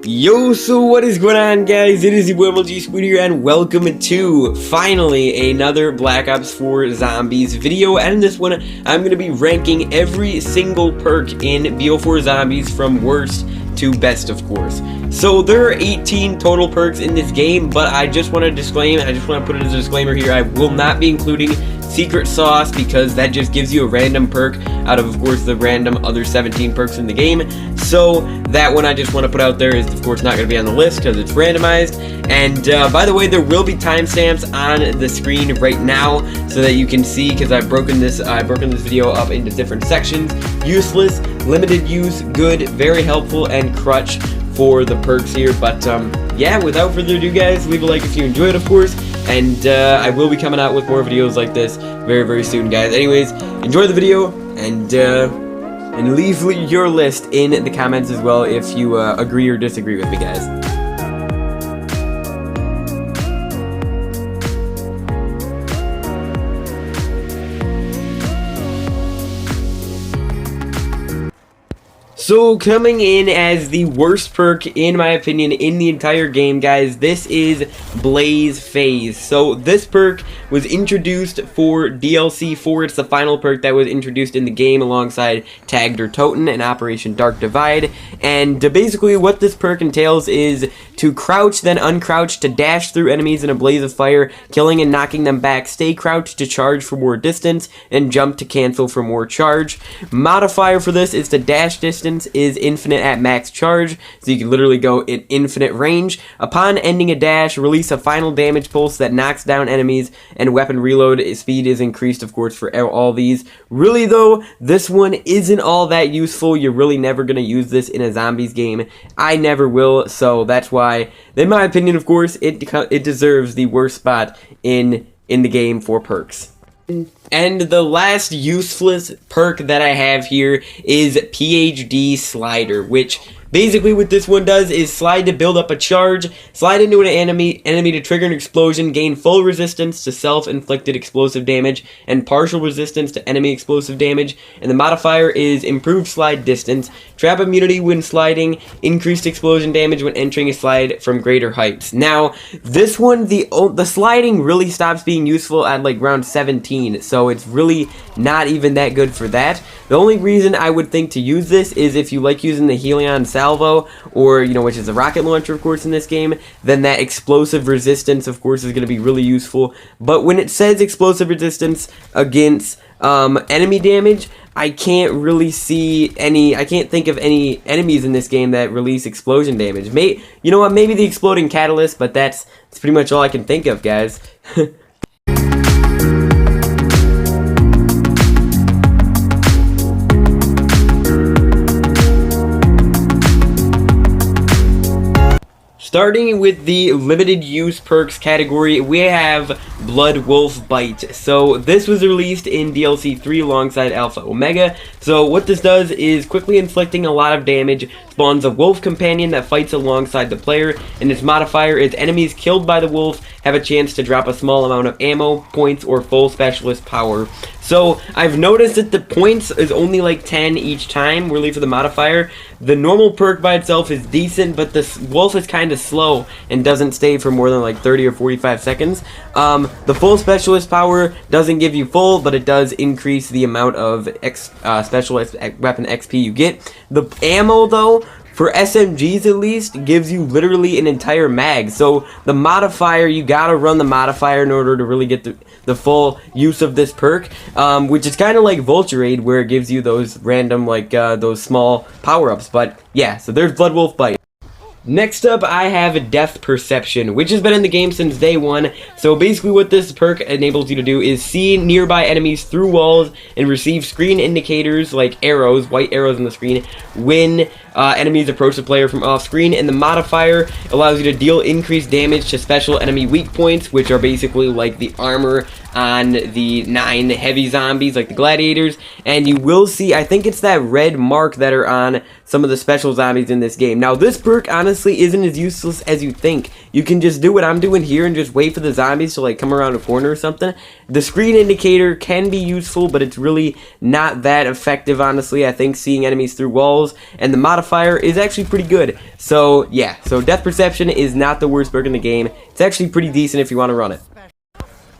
Yo, so what is going on, guys? It is your boy Squid here, and welcome to finally another Black Ops 4 Zombies video. And in this one, I'm going to be ranking every single perk in BO4 Zombies from worst to best, of course. So there are 18 total perks in this game, but I just want to disclaim, I just want to put it as a disclaimer here, I will not be including Secret Sauce because that just gives you a random perk out of course, the random other 17 perks in the game. So that one I just want to put out there is, of course, not going to be on the list because it's randomized. And by the way, there will be timestamps on the screen right now so that you can see, because I've broken this video up into different sections: useless, limited use, good, very helpful, and crutch for the perks here. But yeah, without further ado, guys, leave a like if you enjoyed, of course, and I will be coming out with more videos like this very soon, guys. Anyways, enjoy the video, and leave your list in the comments as well if you agree or disagree with me, guys. So coming in as the worst perk, in my opinion, in the entire game, guys, this is Blaze Phase. So this perk was introduced for DLC 4. It's the final perk that was introduced in the game alongside Tagged or Toten and Operation Dark Divide. And basically what this perk entails is to crouch, then uncrouch, to dash through enemies in a blaze of fire, killing and knocking them back, stay crouched to charge for more distance, and jump to cancel for more charge. Modifier for this is to dash distance is infinite at max charge, so you can literally go in infinite range. Upon ending a dash, release a final damage pulse that knocks down enemies, and weapon reload speed is increased, of course, for all these. Really though, this one isn't all that useful. You're really never going to use this in a zombies game. I never will, so that's why, in my opinion, of course, it deserves the worst spot in the game for perks. And the last useless perk that I have here is PhD Slider, which basically what this one does is slide to build up a charge, slide into an enemy to trigger an explosion, gain full resistance to self-inflicted explosive damage, and partial resistance to enemy explosive damage. And the modifier is improved slide distance, trap immunity when sliding, increased explosion damage when entering a slide from greater heights. Now, this one, the sliding really stops being useful at like round 17, so it's really not even that good for that. The only reason I would think to use this is if you like using the Helion Salvo, or, you know, which is a rocket launcher, of course, in this game, then that explosive resistance, of course, is going to be really useful. But when it says explosive resistance against enemy damage, I can't really see any, I can't think of any enemies in this game that release explosion damage. You know what, maybe the exploding catalyst, but that's pretty much all I can think of, guys. Starting with the limited use perks category, we have Blood Wolf Bite. So this was released in DLC 3 alongside Alpha Omega. So what this does is quickly inflicting a lot of damage, spawns a wolf companion that fights alongside the player, and its modifier is enemies killed by the wolf have a chance to drop a small amount of ammo, points, or full specialist power. So I've noticed that the points is only like 10 each time, really, for the modifier. The normal perk by itself is decent, but this wolf is kind of slow and doesn't stay for more than like 30 or 45 seconds. The full specialist power doesn't give you full, but it does increase the amount of specialist weapon XP you get. The ammo, though, for SMGs at least, gives you literally an entire mag. So the modifier, you gotta run the modifier in order to really get the full use of this perk, which is kind of like Vulture Aid, where it gives you those random, like, those small power-ups. But yeah, so there's Blood Wolf Bite. Next up, I have Death Perception, which has been in the game since day one. So basically what this perk enables you to do is see nearby enemies through walls and receive screen indicators like arrows, white arrows on the screen, when enemies approach the player from off screen. And the modifier allows you to deal increased damage to special enemy weak points, which are basically like the armor on the 9 heavy zombies, like the gladiators. And you will see, I think it's that red mark that are on some of the special zombies in this game. Now this perk honestly isn't as useless as you think. You can just do what I'm doing here and just wait for the zombies to like come around a corner or something. The screen indicator can be useful, but it's really not that effective, honestly. I think seeing enemies through walls, and the modifier modifier is actually pretty good. So yeah, so Death Perception is not the worst perk in the game. It's actually pretty decent if you want to run it.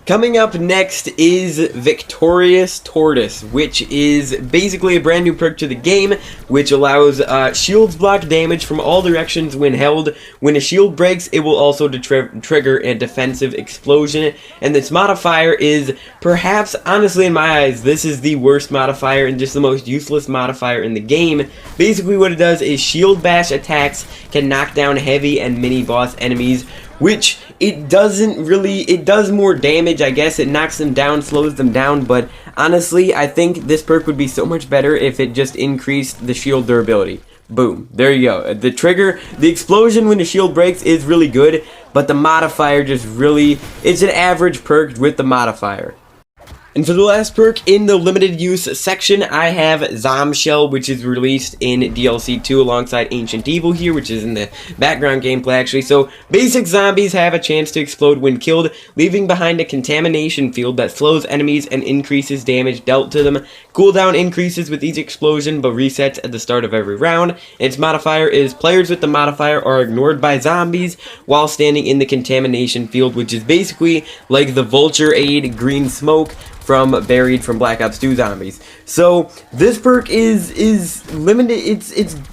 Coming up next is Victorious Tortoise, which is basically a brand new perk to the game, which allows shields block damage from all directions when held. When a shield breaks, it will also trigger a defensive explosion, and this modifier is perhaps, honestly in my eyes, this is the worst modifier and just the most useless modifier in the game. Basically what it does is shield bash attacks can knock down heavy and mini boss enemies, which it doesn't really, it does more damage, I guess. It knocks them down, slows them down, but honestly, I think this perk would be so much better if it just increased the shield durability. Boom. There you go. The trigger, the explosion when the shield breaks is really good, but the modifier just really, it's an average perk with the modifier. And for the last perk in the limited use section, I have Zombshell, which is released in DLC 2 alongside Ancient Evil here, which is in the background gameplay actually. So basic zombies have a chance to explode when killed, leaving behind a contamination field that slows enemies and increases damage dealt to them. Cooldown increases with each explosion but resets at the start of every round. Its modifier is players with the modifier are ignored by zombies while standing in the contamination field, which is basically like the Vulture Aid green smoke from Buried from Black Ops 2 Zombies. So this perk is limited.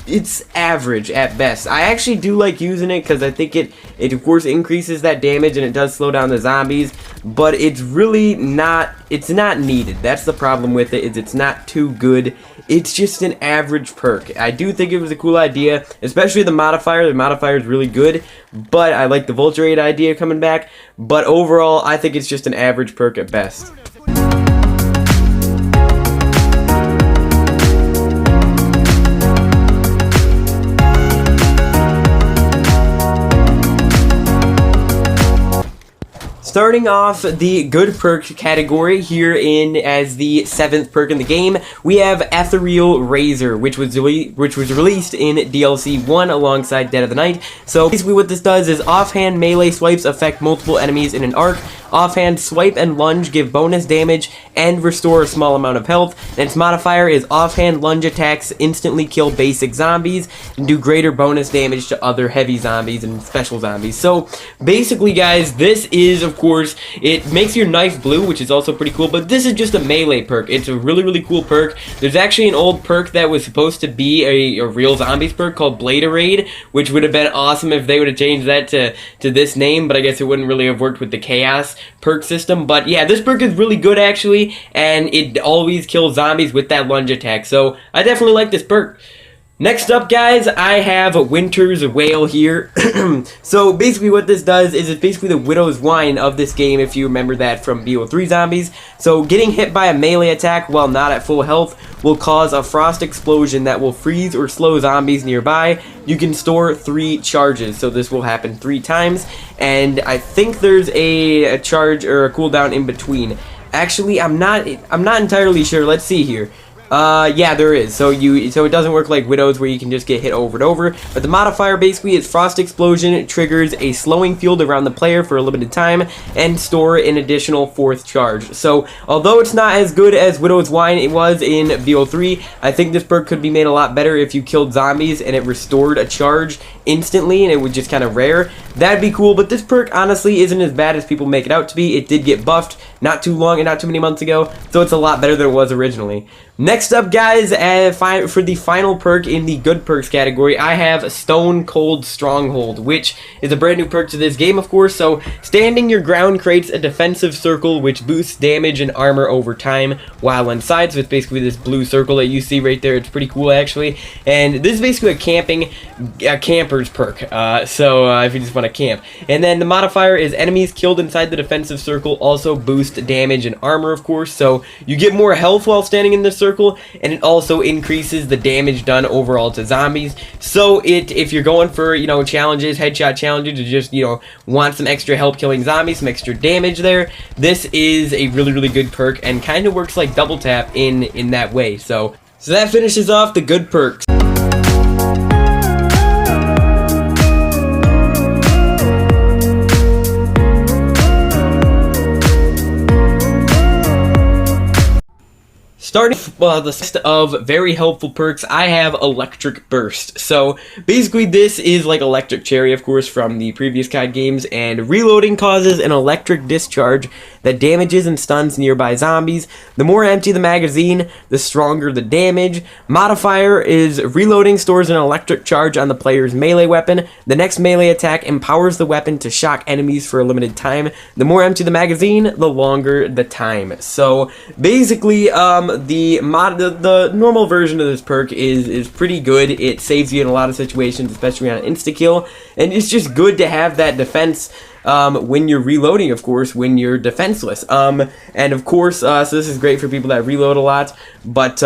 It's average at best. I actually do like using it because I think it of course increases that damage and it does slow down the zombies, but it's really not, it's not needed. That's the problem with it, is it's not too good. It's just an average perk. I do think it was a cool idea, especially the modifier. The modifier is really good, but I like the Vulture Aid idea coming back. But overall, I think it's just an average perk at best. Starting off the good perk category here in as the 7th perk in the game, we have Ethereal Razor, which was released in DLC 1 alongside Dead of the Night. So basically what this does is offhand melee swipes affect multiple enemies in an arc. Offhand swipe and lunge give bonus damage and restore a small amount of health. And its modifier is offhand lunge attacks instantly kill basic zombies and do greater bonus damage to other heavy zombies and special zombies. So basically guys, this is of course, it makes your knife blue, which is also pretty cool, but this is just a melee perk. It's a really cool perk. There's actually an old perk that was supposed to be a real zombies perk called Bladerade, which would have been awesome if they would have changed that to this name, but I guess it wouldn't really have worked with the Chaos perk system. But yeah, this perk is really good actually, and it always kills zombies with that lunge attack, so I definitely like this perk. Next up, guys, I have Winter's Wail here. So basically what this does is it's basically the Widow's Wine of this game, if you remember that from BO3 Zombies. So getting hit by a melee attack while not at full health will cause a frost explosion that will freeze or slow zombies nearby. You can store 3 charges, so this will happen 3 times, and I think there's a charge or a cooldown in between. Actually, I'm not entirely sure. Let's see here. Yeah, there is. So it doesn't work like Widows where you can just get hit over and over. But the modifier basically is Frost Explosion. It triggers a slowing field around the player for a limited time and store an additional 4th charge. So although it's not as good as Widow's Wine it was in BO3, I think this perk could be made a lot better if you killed zombies and it restored a charge instantly and it was just kind of rare. That'd be cool, but this perk honestly isn't as bad as people make it out to be. It did get buffed not too long and not too many months ago, so it's a lot better than it was originally. Next up, guys, for the final perk in the good perks category, I have Stone Cold Stronghold, which is a brand new perk to this game, of course. So standing your ground creates a defensive circle which boosts damage and armor over time while inside. So it's basically this blue circle that you see right there. It's pretty cool actually, and this is basically a camper's perk. If you just want to camp, and then the modifier is enemies killed inside the defensive circle also boost damage and armor, of course. So you get more health while standing in the circle, and it also increases the damage done overall to zombies. So if you're going for, challenges, headshot challenges, or just, want some extra help killing zombies, some extra damage there, this is a really good perk and kind of works like double tap in that way. So that finishes off the good perks. Starting the list of very helpful perks, I have Electric Burst. So basically this is like Electric Cherry, of course, from the previous COD games, and reloading causes an electric discharge that damages and stuns nearby zombies. The more empty the magazine, the stronger the damage. Modifier is reloading stores an electric charge on the player's melee weapon. The next melee attack empowers the weapon to shock enemies for a limited time. The more empty the magazine, the longer the time. So basically, the normal version of this perk is pretty good. It saves you in a lot of situations, especially on insta-kill, and it's just good to have that defense when you're reloading, of course, when you're defenseless. And of course, so this is great for people that reload a lot, but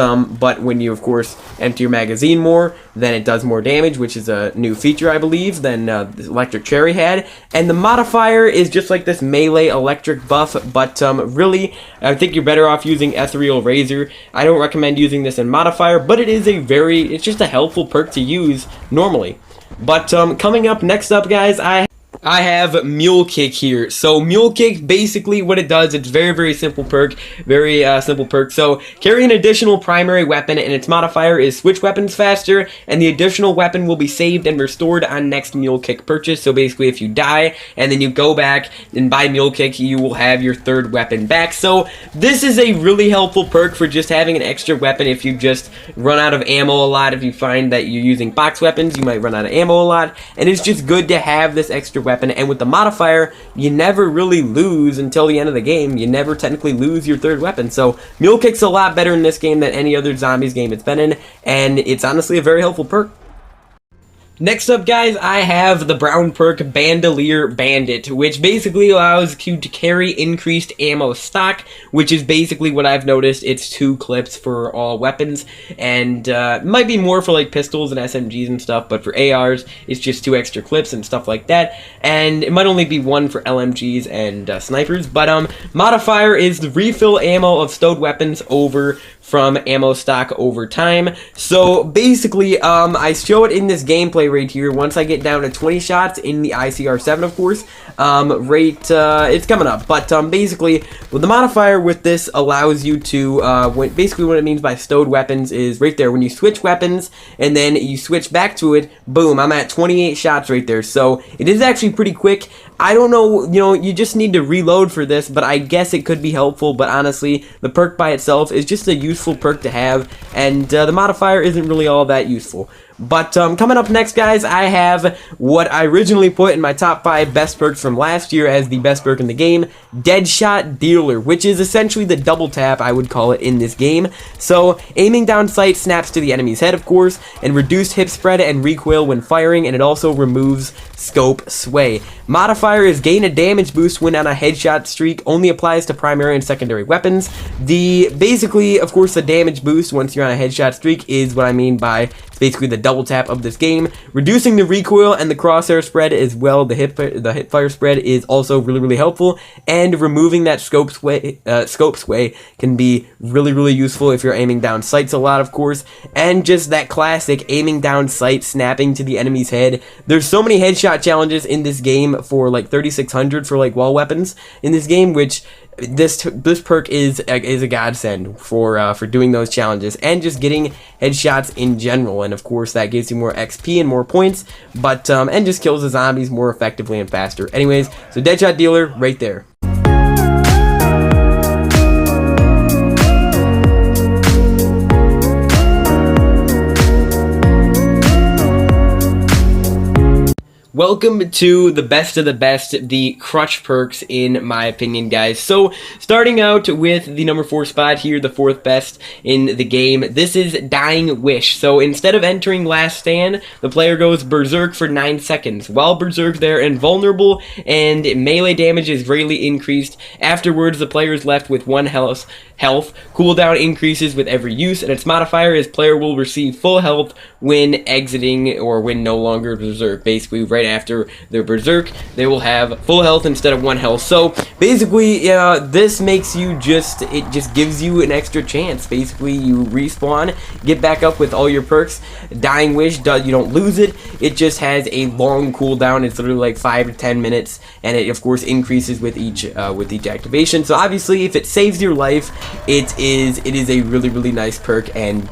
when you, of course, empty your magazine more, then it does more damage, which is a new feature, I believe, than Electric Cherry had. And the modifier is just like this melee electric buff, but really, I think you're better off using Ethereal Razor. I don't recommend using this in modifier, but it's just a helpful perk to use normally. But coming up, next up, guys, I have Mule Kick here. So Mule Kick, basically what it does, it's very simple perk, simple perk. So carry an additional primary weapon, and its modifier is switch weapons faster, and the additional weapon will be saved and restored on next Mule Kick purchase. So basically if you die and then you go back and buy Mule Kick, you will have your third weapon back. So this is a really helpful perk for just having an extra weapon if you just run out of ammo a lot. If you find that you're using box weapons, you might run out of ammo a lot, and it's just good to have this extra weapon. And with the modifier, you never really lose until the end of the game. You never technically lose your third weapon. So Mule Kick's a lot better in this game than any other zombies game it's been in, and it's honestly a very helpful perk. Next up, guys, I have the brown perk Bandolier Bandit, which basically allows you to carry increased ammo stock, which is basically what I've noticed. It's 2 clips for all weapons, and it might be more for like pistols and SMGs and stuff, but for ARs, it's just 2 extra clips and stuff like that, and it might only be 1 for LMGs and snipers. But modifier is the refill ammo of stowed weapons over from ammo stock over time. So basically, I show it in this gameplay right here. Once I get down to 20 shots in the ICR7, of course, it's coming up. But basically, well, the modifier with this allows you to, basically what it means by stowed weapons is right there. When you switch weapons and then you switch back to it, boom, I'm at 28 shots right there. So it is actually pretty quick. I don't know, you just need to reload for this, but I guess it could be helpful. But honestly, the perk by itself is just a useful perk to have, and the modifier isn't really all that useful. But coming up next, guys, I have what I originally put in my top 5 best perks from last year as the best perk in the game, Deadshot Dealer, which is essentially the double tap, I would call it, in this game. So aiming down sight snaps to the enemy's head, of course, and reduced hip spread and recoil when firing, and it also removes scope sway. Modifier is gain a damage boost when on a headshot streak, only applies to primary and secondary weapons. Basically, of course, the damage boost once you're on a headshot streak is what I mean by basically the double tap of this game. Reducing the recoil and the crosshair spread as well, the hip fire spread is also really helpful, and removing that scope sway can be really useful if you're aiming down sights a lot, of course. And just that classic aiming down sight, snapping to the enemy's head. There's so many headshot challenges in this game for like 3600 for like wall weapons in this game, which this perk is a godsend for doing those challenges and just getting headshots in general. And of course that gives you more XP and more points, but and just kills the zombies more effectively and faster. Anyways, so Deadshot Dealer right there. Welcome to the best of the best, the crutch perks, in my opinion, guys. So, starting out with the number 4 spot here, the 4th best in the game, this is Dying Wish. So, instead of entering Last Stand, the player goes Berserk for 9 seconds. While Berserk, they're invulnerable, and melee damage is greatly increased. Afterwards, the player is left with 1 health. Cooldown increases with every use, and its modifier is player will receive full health when exiting or when no longer Berserk. Basically, right right after their berserk, they will have full health instead of 1 health. So basically, this makes you it just gives you an extra chance. Basically, you respawn, get back up with all your perks. Dying Wish, you don't lose it. It just has a long cooldown. It's literally like 5 to 10 minutes, and it of course increases with each activation. So obviously, if it saves your life, it is a really nice perk, and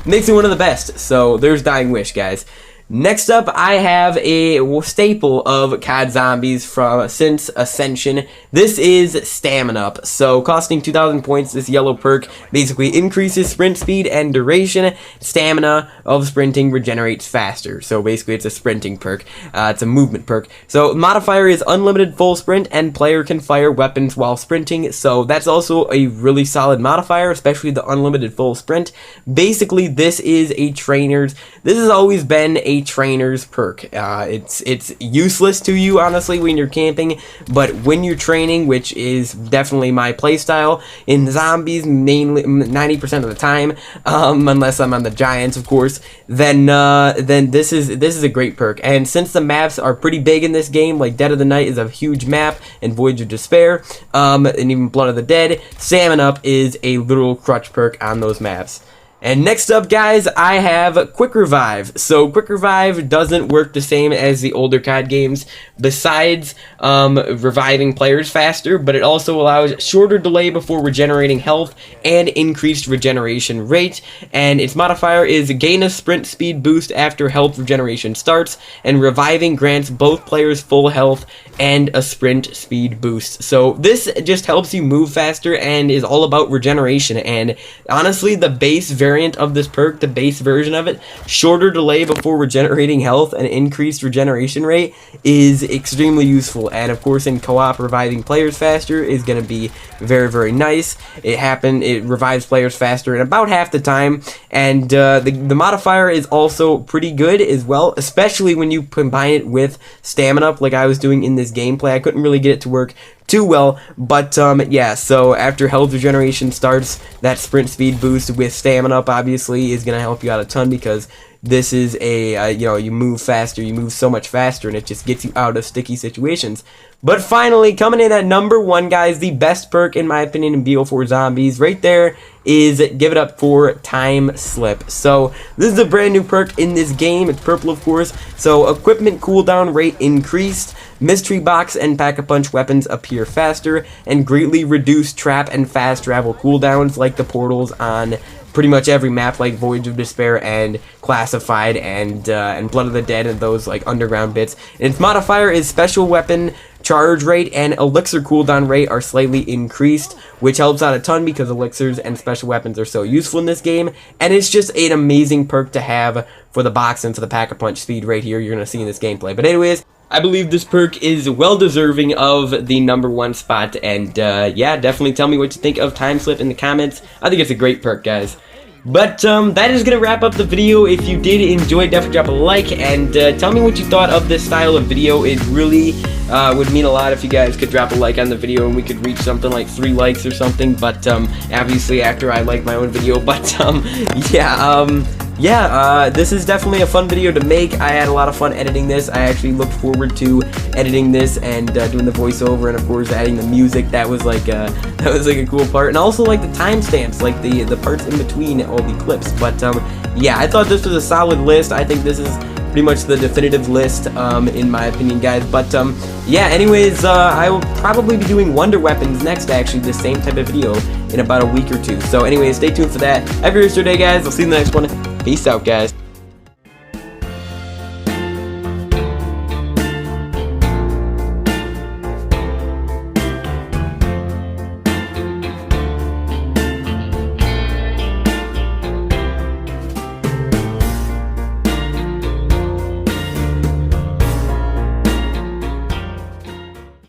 makes it one of the best. So there's Dying Wish, guys. Next up, I have a staple of COD Zombies since Ascension. This is Stamina Up. So, costing 2,000 points, this yellow perk basically increases sprint speed and duration. Stamina of sprinting regenerates faster. So, basically, it's a sprinting perk. It's a movement perk. So, modifier is unlimited full sprint, and player can fire weapons while sprinting. So, that's also a really solid modifier, especially the unlimited full sprint. Basically, this has always been a trainer's perk. It's useless to you, honestly, when you're camping, but when you're training, which is definitely my playstyle in zombies, mainly 90% of the time, unless I'm on the giants, of course, then this is a great perk. And since the maps are pretty big in this game, like Dead of the Night is a huge map, and Voyage of Despair, and even Blood of the Dead, Stamina Up is a literal crutch perk on those maps. And next up, guys, I have Quick Revive. So Quick Revive doesn't work the same as the older COD games, besides reviving players faster, but it also allows shorter delay before regenerating health and increased regeneration rate. And its modifier is gain a sprint speed boost after health regeneration starts, and reviving grants both players full health and a sprint speed boost. So this just helps you move faster and is all about regeneration. And honestly, the base variant of this perk, the base version of it, shorter delay before regenerating health and increased regeneration rate, is extremely useful. And of course, in co-op, reviving players faster is going to be very nice. It revives players faster in about half the time, and the modifier is also pretty good as well, especially when you combine it with Stamina Up, like I was doing in this gameplay. I couldn't really get it to work too well, but yeah, so after health regeneration starts, that sprint speed boost with Stamina Up obviously is going to help you out a ton, because this is you move faster, you move so much faster, and it just gets you out of sticky situations. But finally, coming in at number 1, guys, the best perk, in my opinion, in BO4 Zombies, right there, is give it up for Time Slip. So, this is a brand new perk in this game. It's purple, of course. So, equipment cooldown rate increased, mystery box and pack-a-punch weapons appear faster, and greatly reduced trap and fast travel cooldowns, like the portals on pretty much every map, like Voyage of Despair and Classified and Blood of the Dead, and those like underground bits. And its modifier is special weapon charge rate and elixir cooldown rate are slightly increased, which helps out a ton because elixirs and special weapons are so useful in this game. And it's just an amazing perk to have for the box and for the pack-a-punch speed right here you're going to see in this gameplay. But anyways, I believe this perk is well deserving of the number 1 spot, and yeah, definitely tell me what you think of Time Slip in the comments. I think it's a great perk, guys. But that is going to wrap up the video. If you did enjoy, definitely drop a like, and tell me what you thought of this style of video. It really would mean a lot if you guys could drop a like on the video, and we could reach something like 3 likes or something, but obviously after I like my own video. But yeah, this is definitely a fun video to make. I had a lot of fun editing this. I actually looked forward to editing this and doing the voiceover, and of course adding the music. That was like a cool part, and also like the timestamps, like the parts in between all the clips. But yeah, I thought this was a solid list. I think this is pretty much the definitive list in my opinion, guys. But yeah, anyways, I will probably be doing wonder weapons next, actually, the same type of video in about a week or 2. So anyways, stay tuned for that. Have a great day, guys. I'll see you in the next one. Peace out, guys.